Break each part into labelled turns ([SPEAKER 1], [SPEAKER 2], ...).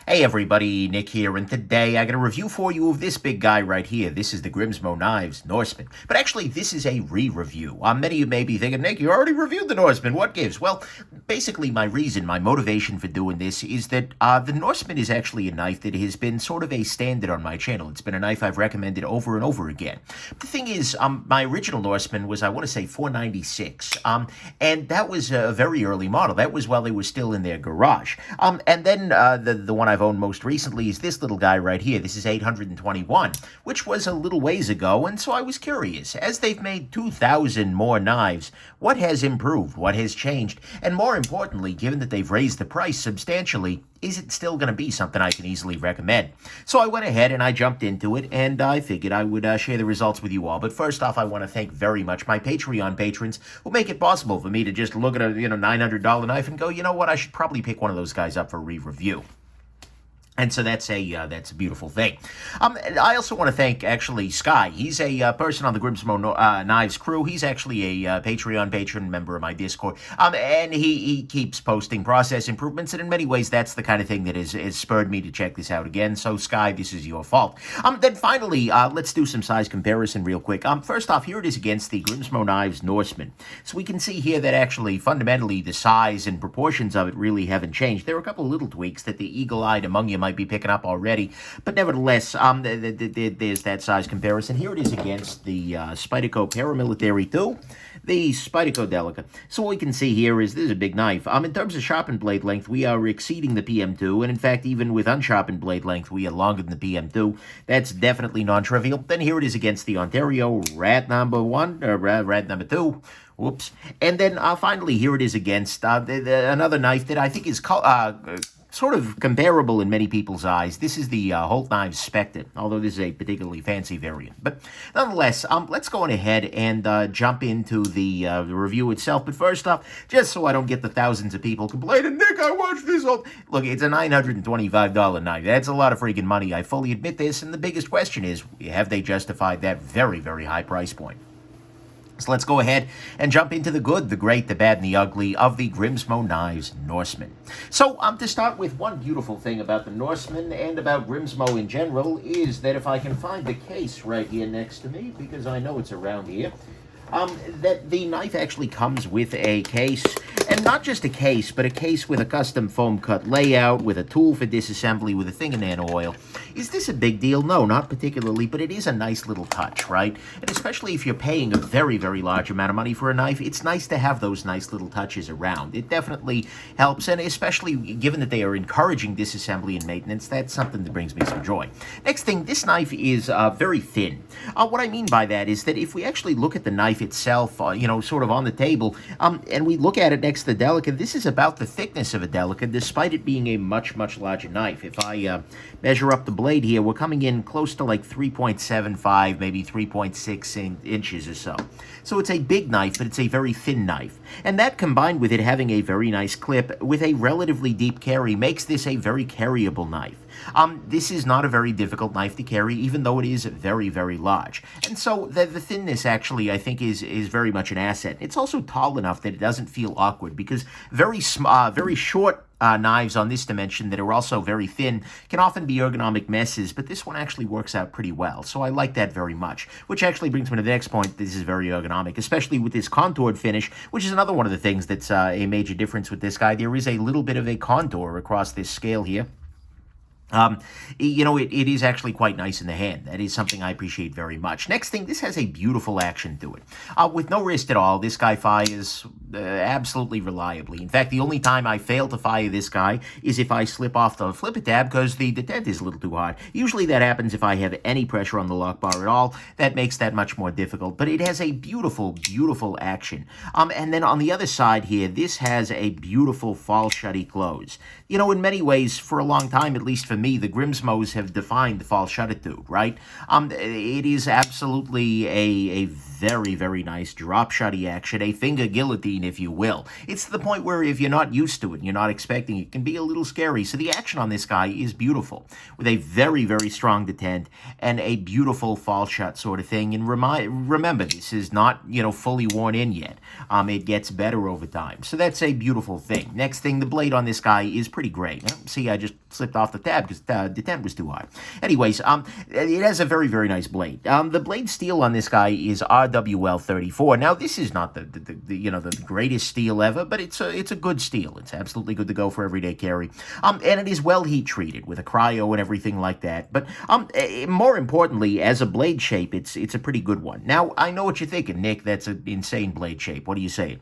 [SPEAKER 1] Hey everybody, Nick here, and today I got a review for you of this big guy right here. This is the Grimsmo Norseman. But actually, this is a re-review. Many of you may be thinking, Nick, you already reviewed the Norseman. What gives? Well, basically my motivation for doing this is that the Norseman is actually a knife that has been sort of a standard on my channel. It's been a knife I've recommended over and over again. The thing is, my original Norseman was, I want to say, $496. And that was a very early model. That was while they were still in their garage. And then the one I've owned most recently is this little guy right here. This is $821, which was a little ways ago, and so I was curious. As they've made 2,000 more knives, what has improved? What has changed? And more importantly, given that they've raised the price substantially, is it still going to be something I can easily recommend? So I went ahead and I jumped into it, and I figured I would share the results with you all. But first off, I want to thank very much my Patreon patrons who make it possible for me to just look at a $900 knife and go, you know what, I should probably pick one of those guys up for re-review. And so that's a beautiful thing. I also want to thank, actually, Sky. He's a person on the Grimsmo Knives crew. He's actually a Patreon patron, member of my Discord. And he keeps posting process improvements, and in many ways, that's the kind of thing that has spurred me to check this out again. So, Sky, this is your fault. Then finally, let's do some size comparison real quick. First off, here it is against the Grimsmo Knives Norseman. So we can see here that actually, fundamentally, the size and proportions of it really haven't changed. There are a couple of little tweaks that the eagle-eyed among you might be picking up already, but nevertheless, there's that size comparison. Here it is against the Spyderco Paramilitary 2, the Spyderco Delica. So what we can see here is this is a big knife. In terms of sharpened blade length, we are exceeding the PM2, and in fact, even with unsharpened blade length, we are longer than the PM2. That's definitely non-trivial. Then here it is against the Ontario Rat number 1, or Rat number 2. Whoops. And then finally, here it is against another knife that I think is sort of comparable in many people's eyes. This is the Holt Knives Spectre, although this is a particularly fancy variant. But nonetheless, let's go on ahead and jump into the review itself. But first off, just so I don't get the thousands of people complaining, Nick, I watched this. Look, it's a $925 knife. That's a lot of freaking money. I fully admit this. And the biggest question is, have they justified that very, very high price point? So let's go ahead and jump into the good, the great, the bad, and the ugly of the Grimsmo Knives Norseman. So, to start with, one beautiful thing about the Norseman and about Grimsmo in general is that if I can find the case right here next to me, because I know it's around here, that the knife actually comes with a case, and not just a case, but a case with a custom foam cut layout, with a tool for disassembly, with a thing of nano oil. Is this a big deal? No, not particularly, but it is a nice little touch, right? And especially if you're paying a very, very large amount of money for a knife, it's nice to have those nice little touches around. It definitely helps, and especially given that they are encouraging disassembly and maintenance, that's something that brings me some joy. Next thing, this knife is very thin. What I mean by that is that if we actually look at the knife itself, sort of on the table, and we look at it next to the Delica, this is about the thickness of a Delica, despite it being a much, much larger knife. If I measure up the blade here, we're coming in close to like 3.75, maybe 3.6 inches or so. So it's a big knife, but it's a very thin knife. And that, combined with it having a very nice clip with a relatively deep carry, makes this a very carryable knife. This is not a very difficult knife to carry, even though it is very, very large. And so the thinness, actually, I think is very much an asset. It's also tall enough that it doesn't feel awkward, because very short knives on this dimension that are also very thin can often be ergonomic messes, but this one actually works out pretty well. So I like that very much, which actually brings me to the next point. This is very ergonomic, especially with this contoured finish, which is another one of the things that's a major difference with this guy. There is a little bit of a contour across this scale here. It is actually quite nice in the hand. That is something I appreciate very much. Next thing, this has a beautiful action to it. With no wrist at all, this guy fires absolutely reliably. In fact, the only time I fail to fire this guy is if I slip off the flipper tab because the detent is a little too hard. Usually that happens if I have any pressure on the lock bar at all. That makes that much more difficult, but it has a beautiful, beautiful action. And then on the other side here, this has a beautiful fall shutty close. In many ways, for a long time, at least for for me, the Grimsmos have defined the falshuttitude, right? It is absolutely a very, very nice drop shotty action, a finger guillotine, if you will. It's to the point where if you're not used to it and you're not expecting it, it can be a little scary. So the action on this guy is beautiful, with a very, very strong detent and a beautiful false shot sort of thing. And remember, this is not, fully worn in yet. It gets better over time. So that's a beautiful thing. Next thing, the blade on this guy is pretty great. See, I just slipped off the tab because the detent was too high. Anyways, it has a very, very nice blade. The blade steel on this guy is RWL 34. Now, this is not the greatest steel ever, but it's a good steel. It's absolutely good to go for everyday carry. And it is well heat treated with a cryo and everything like that. But more importantly, as a blade shape, it's a pretty good one. Now, I know what you're thinking, Nick. That's an insane blade shape. What do you say?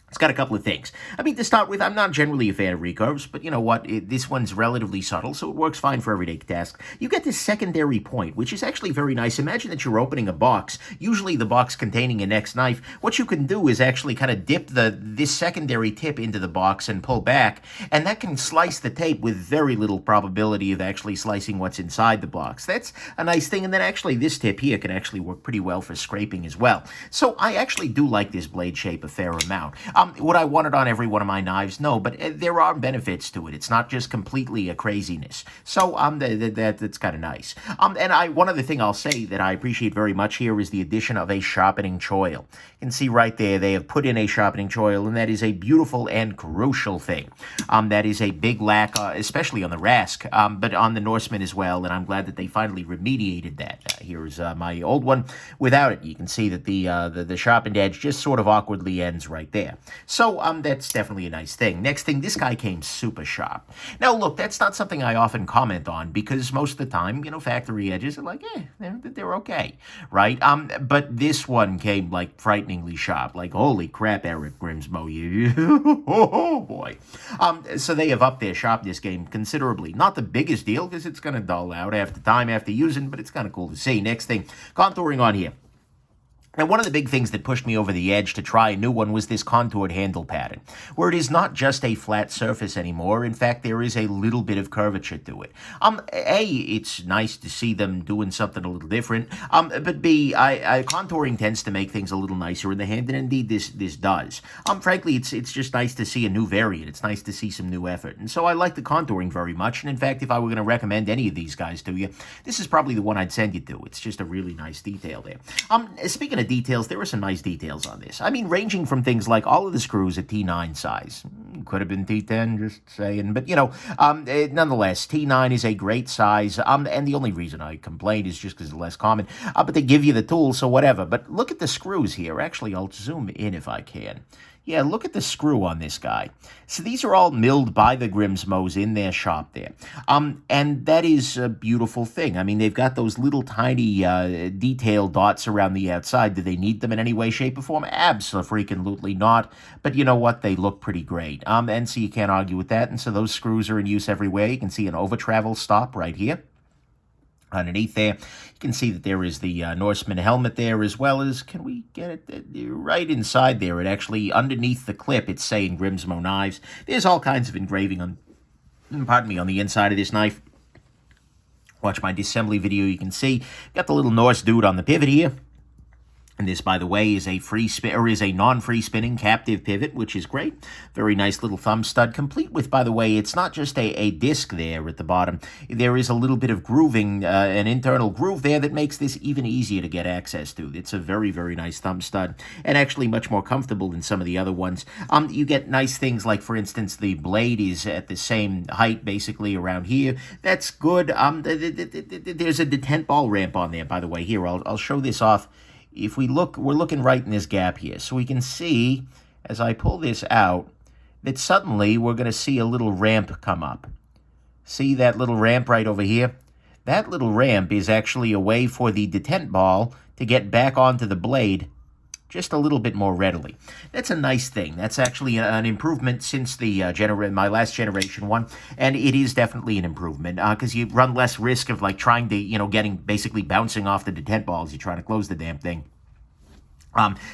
[SPEAKER 1] It's got a couple of things. I mean, to start with, I'm not generally a fan of recurves, but you know what? This one's relatively subtle, so it works fine for everyday tasks. You get this secondary point, which is actually very nice. Imagine that you're opening a box, usually the box containing a next knife. What you can do is actually kind of dip this secondary tip into the box and pull back, and that can slice the tape with very little probability of actually slicing what's inside the box. That's a nice thing, and then actually this tip here can actually work pretty well for scraping as well. So I actually do like this blade shape a fair amount. Would I want it on every one of my knives? No, but there are benefits to it. It's not just completely a craziness. So that's kind of nice. And one other thing I'll say that I appreciate very much here is the addition of a sharpening coil. You can see right there they have put in a sharpening coil, and that is a beautiful and crucial thing. That is a big lack, especially on the Rask, but on the Norseman as well, and I'm glad that they finally remediated that. Here's my old one. Without it, you can see that the sharpened edge just sort of awkwardly ends right there. So that's definitely a nice thing. Next thing, this guy came super sharp. Now, look, that's not something I often comment on because most of the time, factory edges are like, they're okay, right? But this one came like frighteningly sharp. Like, holy crap, Eric Grimsmo, you, oh boy. So they have upped their sharpness game considerably. Not the biggest deal because it's going to dull out after time after using, but it's kind of cool to see. Next thing, contouring on here. And one of the big things that pushed me over the edge to try a new one was this contoured handle pattern, where it is not just a flat surface anymore. In fact, there is a little bit of curvature to it. It's nice to see them doing something a little different. But B, contouring tends to make things a little nicer in the hand, and indeed this does. Frankly, it's just nice to see a new variant. It's nice to see some new effort. And so I like the contouring very much. And in fact, if I were going to recommend any of these guys to you, this is probably the one I'd send you to. It's just a really nice detail there. Speaking of details, there were some nice details on this. I mean, ranging from things like all of the screws at T9 size. Could have been T10, just saying. But, nonetheless, T9 is a great size. And the only reason I complain is just because it's less common. But they give you the tool, so whatever. But look at the screws here. Actually, I'll zoom in if I can. Yeah, look at the screw on this guy. So these are all milled by the Grimsmos in their shop there. And that is a beautiful thing. I mean, they've got those little tiny detail dots around the outside. Do they need them in any way, shape, or form? Absolutely not. But you know what? They look pretty great. And so you can't argue with that. And so those screws are in use everywhere. You can see an over-travel stop right here. Underneath there, you can see that there is the Norseman helmet there, as well as, can we get it right inside there? It actually, underneath the clip, it's saying Grimsmo Knives. There's all kinds of engraving on the inside of this knife. Watch my disassembly video, you can see. Got the little Norse dude on the pivot here. And this, by the way, is a non-free spinning captive pivot, which is great. Very nice little thumb stud, complete with, by the way, it's not just a disc there at the bottom. There is a little bit of grooving, an internal groove there that makes this even easier to get access to. It's a very, very nice thumb stud, and actually much more comfortable than some of the other ones. You get nice things like, for instance, the blade is at the same height, basically, around here. That's good. There's a detent ball ramp on there, by the way. Here, I'll show this off. If we look, we're looking right in this gap here. So we can see, as I pull this out, that suddenly we're going to see a little ramp come up. See that little ramp right over here? That little ramp is actually a way for the detent ball to get back onto the blade just a little bit more readily. That's a nice thing. That's actually an improvement since the my last generation one, and it is definitely an improvement because you run less risk of like trying to, basically bouncing off the detent balls. You're trying to close the damn thing.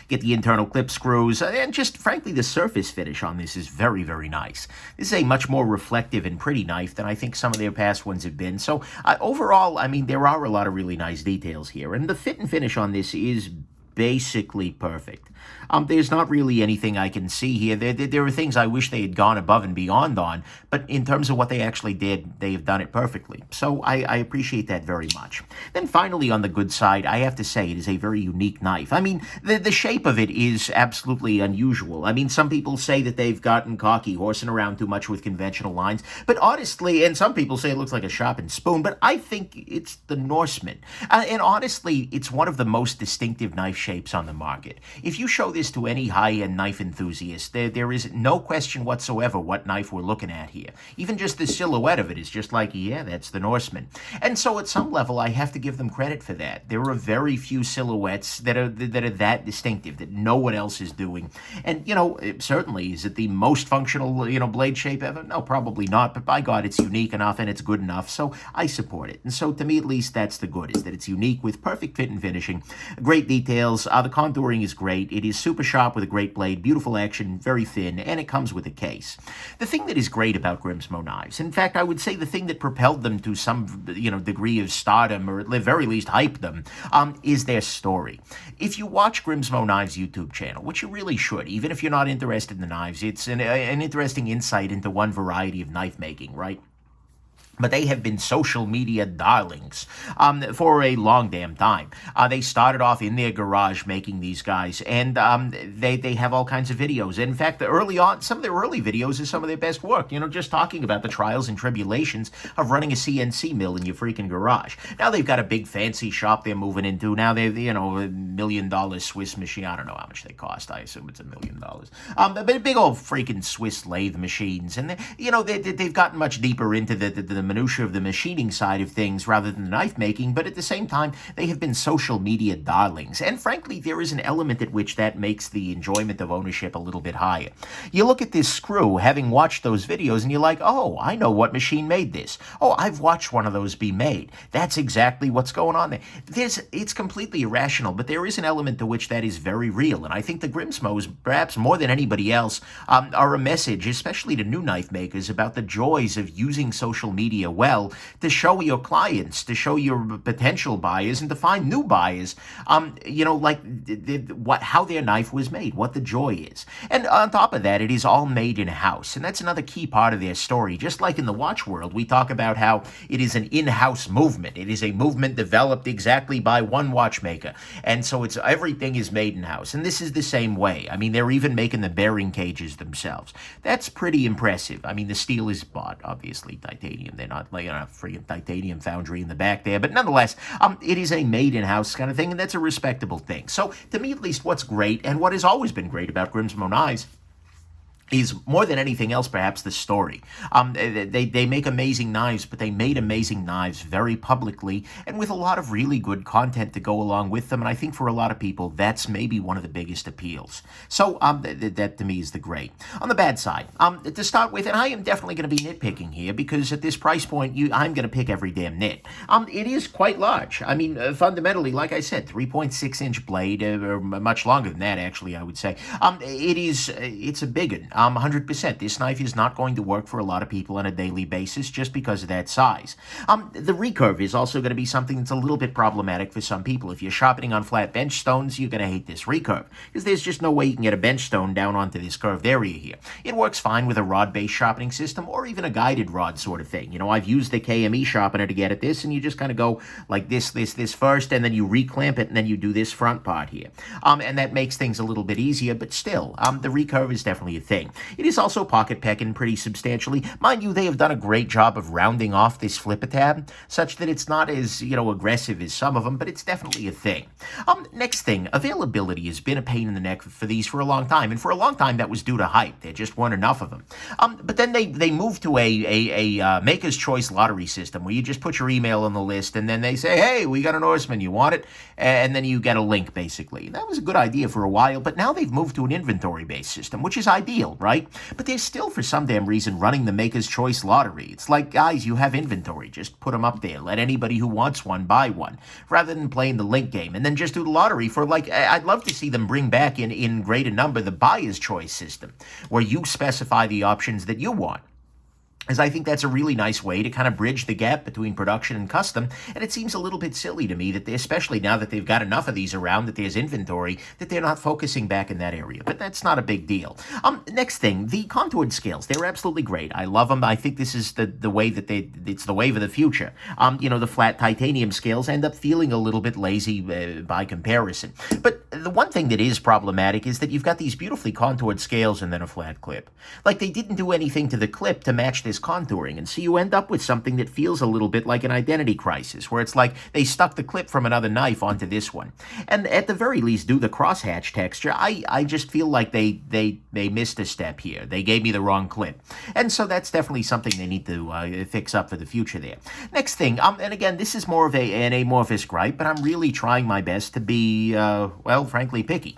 [SPEAKER 1] Get the internal clip screws, and just frankly, the surface finish on this is very, very nice. This is a much more reflective and pretty knife than I think some of their past ones have been. So overall, I mean, there are a lot of really nice details here, and the fit and finish on this is basically perfect. There's not really anything I can see here. There are things I wish they had gone above and beyond on, but in terms of what they actually did, they have done it perfectly. So I appreciate that very much. Then finally, on the good side, I have to say it is a very unique knife. I mean, the shape of it is absolutely unusual. I mean, some people say that they've gotten cocky, horsing around too much with conventional lines, but honestly, and some people say it looks like a sharpened spoon, but I think it's the Norseman. And honestly, it's one of the most distinctive knife shapes on the market. If you show this to any high-end knife enthusiast, there is no question whatsoever what knife we're looking at here. Even just the silhouette of it is just like, yeah, that's the Norseman. And so at some level, I have to give them credit for that. There are very few silhouettes that are that distinctive, that no one else is doing. And, you know, certainly, is it the most functional, blade shape ever? No, probably not. But by God, it's unique enough and it's good enough. So I support it. And so to me, at least, that's the good, is that it's unique with perfect fit and finishing, great details. The contouring is great. It is super sharp with a great blade, beautiful action, very thin, and it comes with a case. The thing that is great about Grimsmo knives, in fact, I would say the thing that propelled them to some, degree of stardom, or at the very least hyped them, is their story. If you watch Grimsmo Knives' YouTube channel, which you really should, even if you're not interested in the knives, it's an interesting insight into one variety of knife making, right? But they have been social media darlings for a long damn time. They started off in their garage making these guys, and they have all kinds of videos. And in fact, early on, some of their early videos is some of their best work, just talking about the trials and tribulations of running a CNC mill in your freaking garage. Now they've got a big fancy shop they're moving into. Now they're, $1 million Swiss machine. I don't know how much they cost. I assume it's $1 million. But big old freaking Swiss lathe machines. And, they've gotten much deeper into the minutiae of the machining side of things rather than the knife making, but at the same time, they have been social media darlings. And frankly, there is an element at which that makes the enjoyment of ownership a little bit higher. You look at this screw, having watched those videos, and you're like, oh, I know what machine made this. Oh, I've watched one of those be made. That's exactly what's going on there. It's completely irrational, but there is an element to which that is very real. And I think the Grimsmos, perhaps more than anybody else, are a message, especially to new knife makers, about the joys of using social media well to show your clients, to show your potential buyers, and to find new buyers, how their knife was made, what the joy is. And on top of that, it is all made in-house, and that's another key part of their story. Just like in the watch world, we talk about how it is an in-house movement. It is a movement developed exactly by one watchmaker, and so everything is made in-house. And this is the same way. I mean, they're even making the bearing cages themselves. That's pretty impressive. I mean, the steel is bought, obviously, titanium. They're not like a freaking titanium foundry in the back there, but nonetheless, it is a made in-house kind of thing, and that's a respectable thing. So, to me at least, what's great, and what has always been great about Grimsmo Knives, is more than anything else, perhaps, the story. They make amazing knives, but they made amazing knives very publicly and with a lot of really good content to go along with them. And I think for a lot of people, that's maybe one of the biggest appeals. So that to me is the great. On the bad side, to start with, and I am definitely going to be nitpicking here because at this price point, I'm going to pick every damn nit. It is quite large. I mean, fundamentally, like I said, 3.6-inch blade, or much longer than that, actually, I would say. It's a big one. 100%. This knife is not going to work for a lot of people on a daily basis just because of that size. The recurve is also going to be something that's a little bit problematic for some people. If you're sharpening on flat bench stones, you're going to hate this recurve because there's just no way you can get a bench stone down onto this curved area here. It works fine with a rod-based sharpening system or even a guided rod sort of thing. I've used the KME sharpener to get at this, and you just kind of go like this first, and then you reclamp it, and then you do this front part here. And that makes things a little bit easier, but still, the recurve is definitely a thing. It is also pocket pecking pretty substantially. Mind you, they have done a great job of rounding off this flipper tab, such that it's not as, aggressive as some of them, but it's definitely a thing. Next thing, availability has been a pain in the neck for these for a long time, and for a long time that was due to hype. There just weren't enough of them. But then they moved to a Maker's Choice lottery system where you just put your email on the list, and then they say, hey, we got a Norseman, you want it? And then you get a link, basically. That was a good idea for a while, but now they've moved to an inventory-based system, which is ideal. deal, right? But they're still, for some damn reason, running the Maker's Choice lottery. It's like, guys, you have inventory. Just put them up there. Let anybody who wants one buy one, rather than playing the link game. And then just do the lottery for, like, I'd love to see them bring back in greater number the Buyer's Choice system, where you specify the options that you want. As I think that's a really nice way to kind of bridge the gap between production and custom, and it seems a little bit silly to me that they, especially now that they've got enough of these around, that there's inventory, that they're not focusing back in that area. But that's not a big deal. Next thing, the contoured scales. They're absolutely great. I love them. I think this is the way that it's the wave of the future. The flat titanium scales end up feeling a little bit lazy by comparison. But the one thing that is problematic is that you've got these beautifully contoured scales and then a flat clip. Like, they didn't do anything to the clip to match this contouring, and so you end up with something that feels a little bit like an identity crisis, where it's like they stuck the clip from another knife onto this one. And at the very least, do the crosshatch texture. I just feel like they missed a step here. They gave me the wrong clip. And so that's definitely something they need to fix up for the future there. Next thing, and again, this is more of an amorphous gripe, but I'm really trying my best to be, frankly, picky,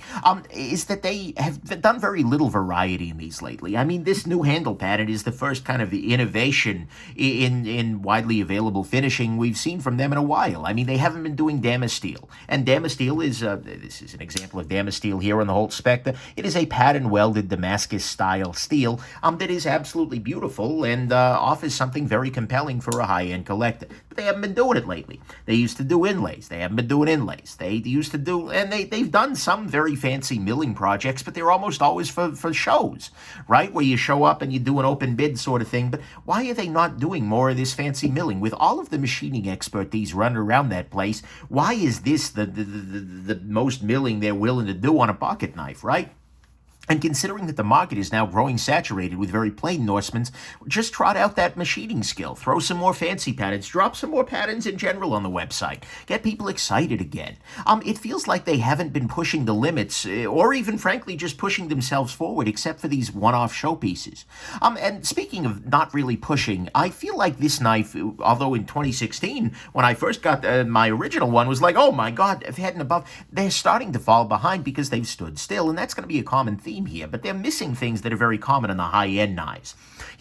[SPEAKER 1] is that they have done very little variety in these lately. I mean, this new handle pattern is the first kind of innovation in widely available finishing we've seen from them in a while. I mean, they haven't been doing Damasteel. And Damasteel is, this is an example of Damasteel here on the Holt Spectre. It is a pattern-welded Damascus-style steel that is absolutely beautiful and offers something very compelling for a high-end collector. But they haven't been doing it lately. They used to do inlays. They haven't been doing inlays. They used to do, and they've done some very fancy milling projects, but they're almost always for shows, right? Where you show up and you do an open bid sort of thing. But why are they not doing more of this fancy milling? With all of the machining expertise running around that place, why is this the most milling they're willing to do on a pocket knife, right? And considering that the market is now growing saturated with very plain Norsemans, just trot out that machining skill. Throw some more fancy patterns. Drop some more patterns in general on the website. Get people excited again. It feels like they haven't been pushing the limits, or even, frankly, just pushing themselves forward, except for these one-off showpieces. And speaking of not really pushing, I feel like this knife, although in 2016, when I first got my original one, was like, oh my God, head and above, they're starting to fall behind because they've stood still, and that's going to be a common theme here, but they're missing things that are very common in the high-end knives.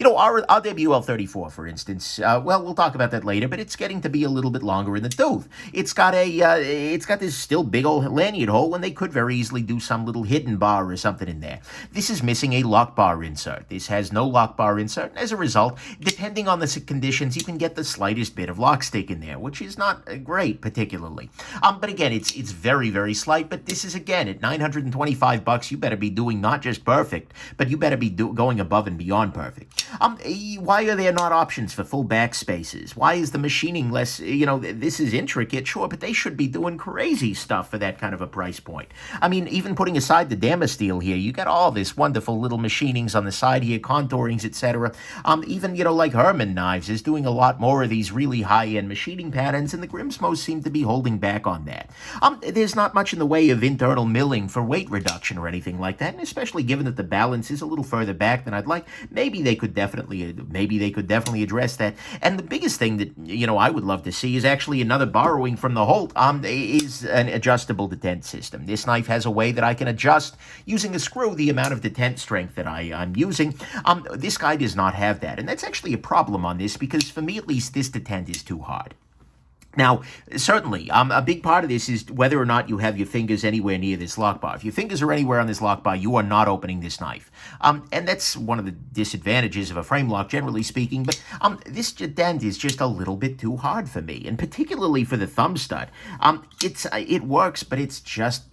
[SPEAKER 1] Our WL34, for instance, we'll talk about that later, but it's getting to be a little bit longer in the tooth. It's got this still big old lanyard hole, and they could very easily do some little hidden bar or something in there. This is missing a lock bar insert. This has no lock bar insert, and as a result, depending on the conditions, you can get the slightest bit of lock stick in there, which is not great, particularly. But again, it's very, very slight, but this is, again, at $925, you better be doing not just perfect, but you better be going above and beyond perfect. Why are there not options for full back spaces? Why is the machining less, this is intricate, sure, but they should be doing crazy stuff for that kind of a price point. I mean, even putting aside the Damasteel here, you got all this wonderful little machinings on the side here, contourings, etc. Even, like Herman Knives is doing a lot more of these really high-end machining patterns, and the Grimsmos seem to be holding back on that. There's not much in the way of internal milling for weight reduction or anything like that, and especially given that the balance is a little further back than I'd like, maybe they could definitely address that. And the biggest thing that, I would love to see is actually another borrowing from the Holt, is an adjustable detent system. This knife has a way that I can adjust using a screw the amount of detent strength that I'm using. This guy does not have that, and that's actually a problem on this, because for me at least, this detent is too hard. Now, certainly, a big part of this is whether or not you have your fingers anywhere near this lock bar. If your fingers are anywhere on this lock bar, you are not opening this knife. And that's one of the disadvantages of a frame lock, generally speaking, but this dent is just a little bit too hard for me, and particularly for the thumb stud. It works, but it's just...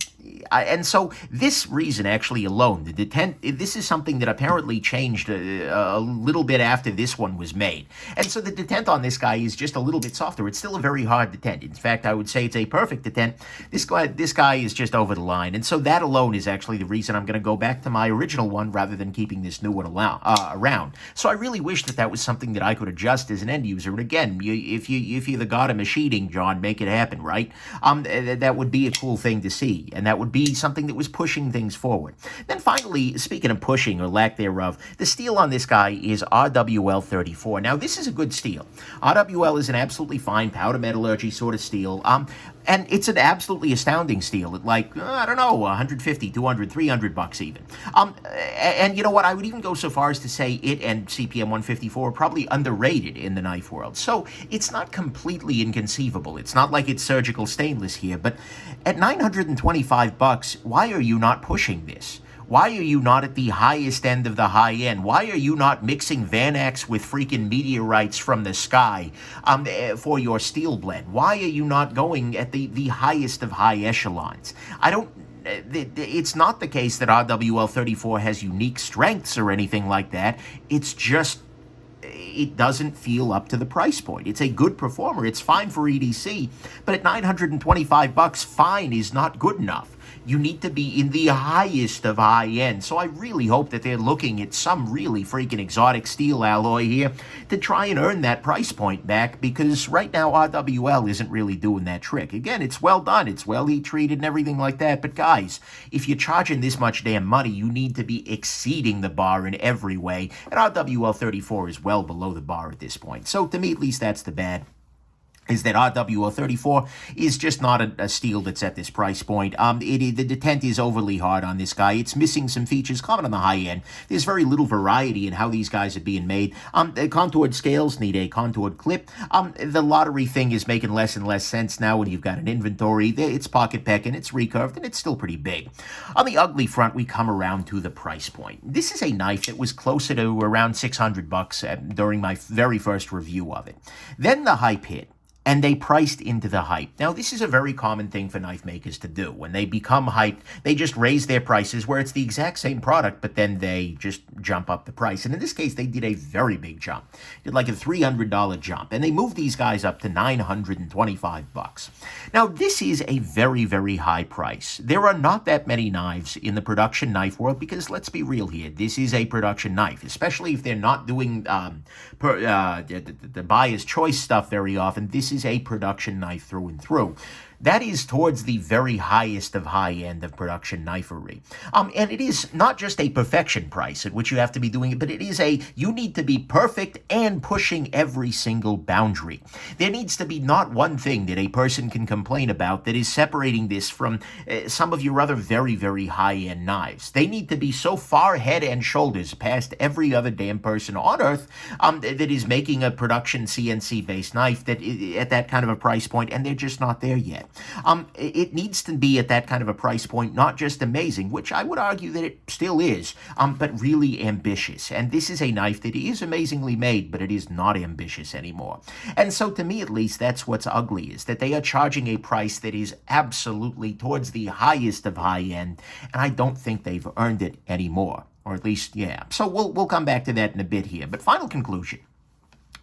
[SPEAKER 1] and so this reason actually alone, the detent, this is something that apparently changed a little bit after this one was made. And so the detent on this guy is just a little bit softer. It's still a very hard detent. In fact, I would say it's a perfect detent. This guy is just over the line. And so that alone is actually the reason I'm going to go back to my original one rather than keeping this new one around. So I really wish that was something that I could adjust as an end user. And again, if you're the god of machining, John, make it happen, right? That would be a cool thing to see. And that would be something that was pushing things forward. Then finally, speaking of pushing or lack thereof, the steel on this guy is RWL34. Now, this is a good steel. RWL is an absolutely fine powder metallurgy sort of steel. And it's an absolutely astounding steal at like, I don't know, 150, 200, 300 bucks even. And you know what? I would even go so far as to say it and CPM 154 are probably underrated in the knife world. So it's not completely inconceivable. It's not like it's surgical stainless here, but at 925 bucks, why are you not pushing this? Why are you not at the highest end of the high end? Why are you not mixing Vanax with freaking meteorites from the sky for your steel blend? Why are you not going at the highest of high echelons? It's not the case that RWL 34 has unique strengths or anything like that. It's just it doesn't feel up to the price point. It's a good performer. It's fine for EDC, but at 925 bucks, fine is not good enough. You need to be in the highest of high end. So I really hope that they're looking at some really freaking exotic steel alloy here to try and earn that price point back, because right now RWL isn't really doing that trick. Again, it's well done. It's well heat treated and everything like that. But guys, if you're charging this much damn money, you need to be exceeding the bar in every way. And RWL 34 is well below the bar at this point. So to me, at least, that's the bad. Is that RWL 34 is just not a steel that's at this price point. The detent is overly hard on this guy. It's missing some features common on the high end. There's very little variety in how these guys are being made. The contoured scales need a contoured clip. The lottery thing is making less and less sense now when you've got an inventory. It's pocket pecking, it's recurved, and it's still pretty big. On the ugly front, we come around to the price point. This is a knife that was closer to around 600 bucks during my very first review of it. Then the hype hit, and they priced into the hype. Now, this is a very common thing for knife makers to do. When they become hyped, they just raise their prices where it's the exact same product, but then they just jump up the price. And in this case, they did a very big jump. Did like a $300 jump, and they moved these guys up to 925 bucks. Now, this is a very, very high price. There are not that many knives in the production knife world, because let's be real here, this is a production knife, especially if they're not doing the buyer's choice stuff very often. This is a production knife through and through. That is towards the very highest of high end of production knifery. And it is not just a perfection price at which you have to be doing it, but it is you need to be perfect and pushing every single boundary. There needs to be not one thing that a person can complain about that is separating this from some of your other very, very high end knives. They need to be so far head and shoulders past every other damn person on earth that is making a production CNC based knife that at that kind of a price point, and they're just not there yet. It needs to be at that kind of a price point, not just amazing, which I would argue that it still is, but really ambitious. And this is a knife that is amazingly made, but it is not ambitious anymore. And so to me, at least, that's what's ugly, is that they are charging a price that is absolutely towards the highest of high end, and I don't think they've earned it anymore. Or at least, yeah. So we'll come back to that in a bit here. But final conclusion,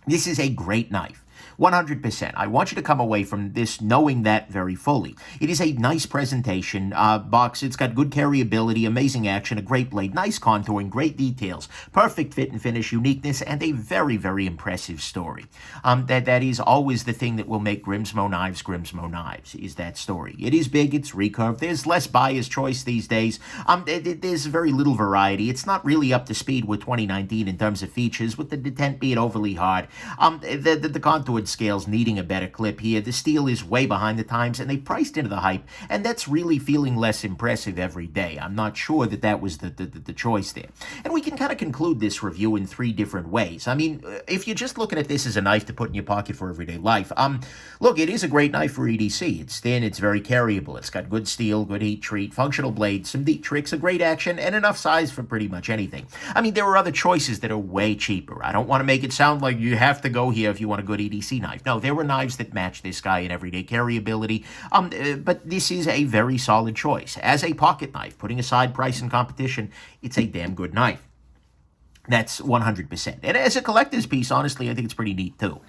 [SPEAKER 1] this is a great knife. 100%. I want you to come away from this knowing that very fully. It is a nice presentation box. It's got good carryability, amazing action, a great blade, nice contouring, great details, perfect fit and finish, uniqueness, and a very, very impressive story. That is always the thing that will make Grimsmo Knives, is that story. It is big, it's recurved, there's less buyer's choice these days, there's very little variety. It's not really up to speed with 2019 in terms of features, with the detent being overly hard, the contoured scales needing a better clip here. The steel is way behind the times, and they priced into the hype, and that's really feeling less impressive every day. I'm not sure that was the choice there. And we can kind of conclude this review in three different ways. I mean, if you're just looking at this as a knife to put in your pocket for everyday life, look, it is a great knife for EDC. It's thin, it's very carryable, it's got good steel, good heat treat, functional blades, some neat tricks, a great action, and enough size for pretty much anything. I mean, there are other choices that are way cheaper. I don't want to make it sound like you have to go here if you want a good EDC knife. No, there were knives that match this guy in everyday carryability, but this is a very solid choice. As a pocket knife, putting aside price and competition, it's a damn good knife. That's 100%. And as a collector's piece, honestly, I think it's pretty neat too.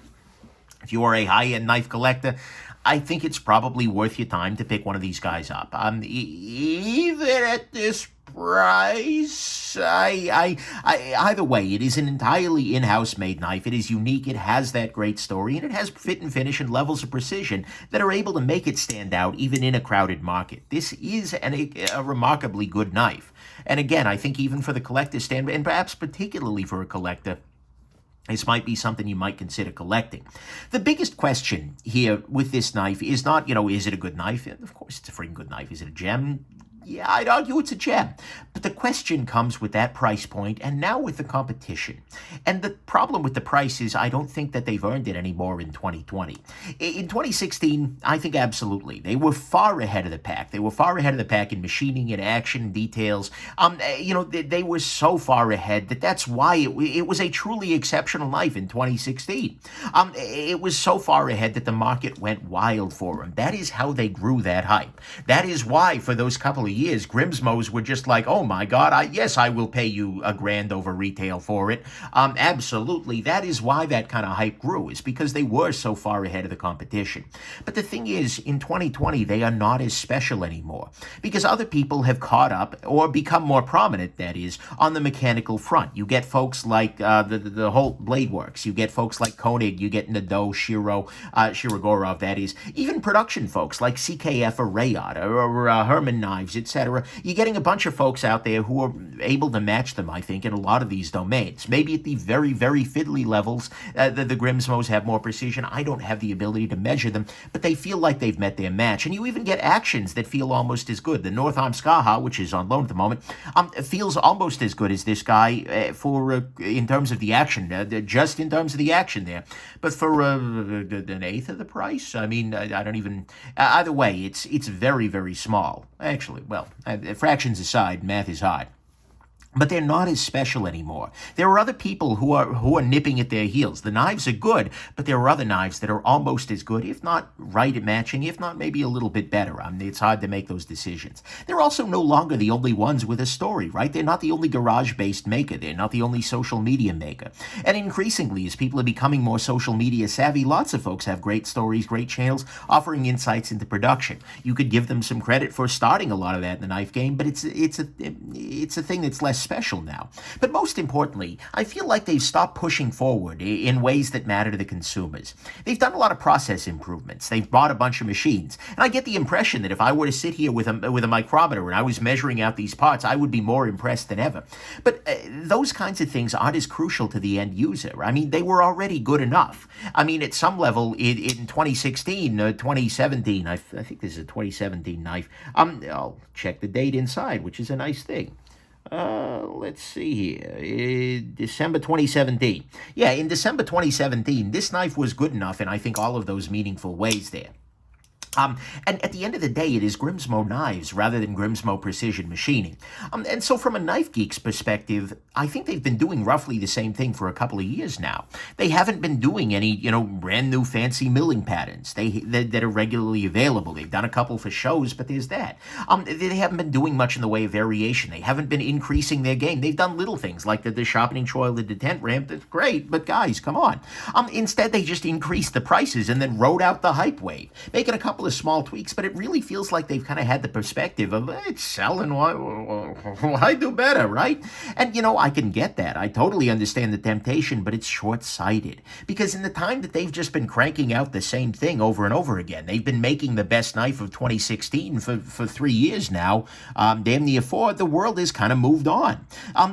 [SPEAKER 1] If you are a high-end knife collector, I think it's probably worth your time to pick one of these guys up. Even at this price, either way, it is an entirely in-house made knife. It is unique, it has that great story, and it has fit and finish and levels of precision that are able to make it stand out even in a crowded market. This is a remarkably good knife. And again, I think even for the collector's stand, and perhaps particularly for a collector, This might be something you might consider collecting. The biggest question here with this knife is not, is it a good knife? And of course, it's a freaking good knife. Is it a gem? Yeah, I'd argue it's a gem. But the question comes with that price point and now with the competition. And the problem with the price is I don't think that they've earned it anymore in 2020. In 2016, I think absolutely. They were far ahead of the pack. They were far ahead of the pack in machining and action details. They were so far ahead that's why it was a truly exceptional knife in 2016. It was so far ahead that the market went wild for them. That is how they grew that hype. That is why for those couple of years, Grimsmos were just like, oh my God, I will pay you $1,000 over retail for it. Absolutely. That is why that kind of hype grew, is because they were so far ahead of the competition. But the thing is, in 2020, they are not as special anymore because other people have caught up or become more prominent, that is, on the mechanical front. You get folks like the whole Blade Works. You get folks like Koenig. You get Nadeau, Shirogorov, that is. Even production folks like CKF or Rayot or Herman Knives, etc. You're getting a bunch of folks out there who are able to match them, I think, in a lot of these domains. Maybe at the very, very fiddly levels, the Grimsmos have more precision. I don't have the ability to measure them, but they feel like they've met their match. And you even get actions that feel almost as good. The Northarm Skaha, which is on loan at the moment, feels almost as good as this guy in terms of the action, just in terms of the action there. But for an eighth of the price, I mean, I don't even... either way, it's very, very small. Actually, well, fractions aside, math is hard. But they're not as special anymore. There are other people who are nipping at their heels. The knives are good, but there are other knives that are almost as good, if not right at matching, if not maybe a little bit better. I mean, it's hard to make those decisions. They're also no longer the only ones with a story, right? They're not the only garage-based maker. They're not the only social media maker. And increasingly, as people are becoming more social media savvy, lots of folks have great stories, great channels, offering insights into production. You could give them some credit for starting a lot of that in the knife game, but it's a thing that's less special now. But most importantly, I feel like they've stopped pushing forward in ways that matter to the consumers. They've done a lot of process improvements. They've bought a bunch of machines. And I get the impression that if I were to sit here with a micrometer and I was measuring out these parts, I would be more impressed than ever. But those kinds of things aren't as crucial to the end user. I mean, they were already good enough. I mean, at some level, in 2016, 2017, I think this is a 2017 knife. I'll check the date inside, which is a nice thing. Let's see here. December 2017. Yeah, in December 2017, this knife was good enough in, I think, all of those meaningful ways there. And at the end of the day, it is Grimsmo Knives rather than Grimsmo Precision Machining. And so from a knife geek's perspective, I think they've been doing roughly the same thing for a couple of years now. They haven't been doing any, brand new fancy milling patterns that are regularly available. They've done a couple for shows, but there's that. They haven't been doing much in the way of variation. They haven't been increasing their game. They've done little things like the Sharpening Coil, the detent ramp. That's great, but guys, come on. Instead, they just increased the prices and then rode out the hype wave, making a couple of small tweaks, but it really feels like they've kind of had the perspective of, it's selling, why do better, right? And, I can get that. I totally understand the temptation, but it's short-sighted. Because in the time that they've just been cranking out the same thing over and over again, they've been making the best knife of 2016 for 3 years now, damn near 4, the world has kind of moved on.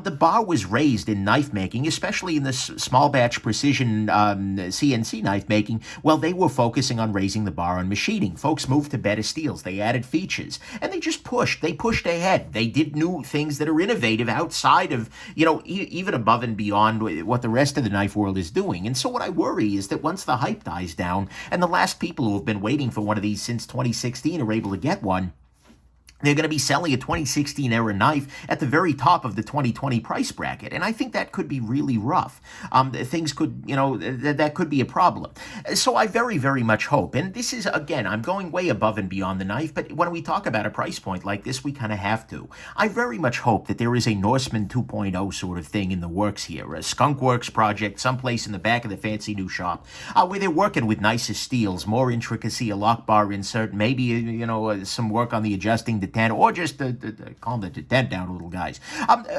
[SPEAKER 1] The bar was raised in knife making, especially in the small batch precision CNC knife making, while they were focusing on raising the bar on machining. Folks moved to better steels. They added features. And they just pushed. They pushed ahead. They did new things that are innovative outside of, even above and beyond what the rest of the knife world is doing. And so what I worry is that once the hype dies down, and the last people who have been waiting for one of these since 2016 are able to get one, they're going to be selling a 2016 era knife at the very top of the 2020 price bracket. And I think that could be really rough. Things could, that could be a problem. So I very, very much hope, and this is, again, I'm going way above and beyond the knife, but when we talk about a price point like this, we kind of have to. I very much hope that there is a Norseman 2.0 sort of thing in the works here, a Skunk Works project someplace in the back of the fancy new shop, where they're working with nicer steels, more intricacy, a lock bar insert, maybe, some work on the adjusting to 10, or just calm the tent down a little, guys.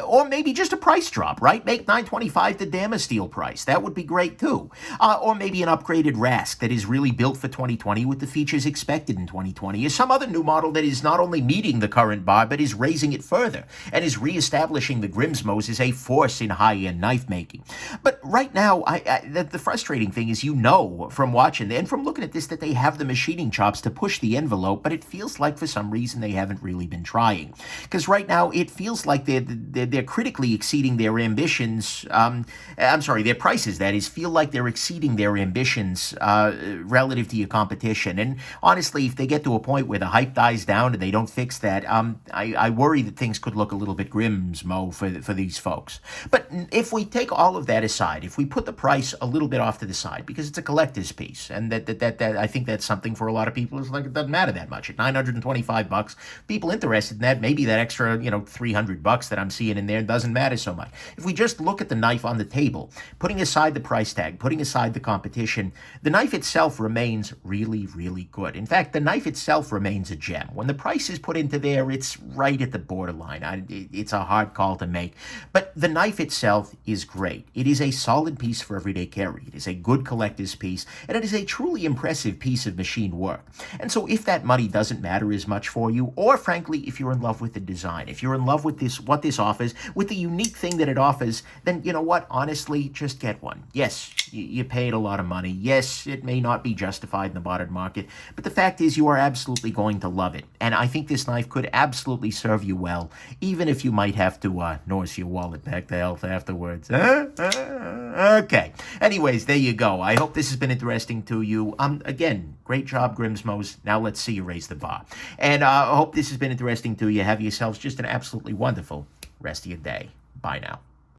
[SPEAKER 1] Or maybe just a price drop, right? Make $925 the Damasteel price. That would be great too. Or maybe an upgraded Rask that is really built for 2020 with the features expected in 2020, or some other new model that is not only meeting the current bar, but is raising it further and is reestablishing the Grimsmos as a force in high-end knife making. But right now, the frustrating thing is, from watching and from looking at this, that they have the machining chops to push the envelope, but it feels like for some reason they haven't really been trying. Because right now it feels like they're critically exceeding their ambitions. Their prices, that is, feel like they're exceeding their ambitions relative to your competition. And honestly, if they get to a point where the hype dies down and they don't fix that, I worry that things could look a little bit Grimsmo for these folks. But if we take all of that aside, if we put the price a little bit off to the side, because it's a collector's piece, and that I think that's something for a lot of people. It's like it doesn't matter that much. At $925, people interested in that, maybe that extra $300 that I'm seeing in there doesn't matter so much. If we just look at the knife on the table, putting aside the price tag, putting aside the competition, the knife itself remains really, really good. In fact, the knife itself remains a gem. When the price is put into there, it's right at the borderline. It's a hard call to make. But the knife itself is great. It is a solid piece for everyday carry. It is a good collector's piece, and it is a truly impressive piece of machine work. And so if that money doesn't matter as much for you, or frankly, if you're in love with the design, if you're in love with what this offers, with the unique thing that it offers, then you know what? Honestly, just get one. Yes, you paid a lot of money. Yes, it may not be justified in the modern market, but the fact is you are absolutely going to love it. And I think this knife could absolutely serve you well, even if you might have to nurse your wallet back to health afterwards. Okay. Anyways, there you go. I hope this has been interesting to you. Again, great job, Grimsmos. Now let's see you raise the bar. And I hope this has been interesting to you. Have yourselves just an absolutely wonderful rest of your day. Bye now.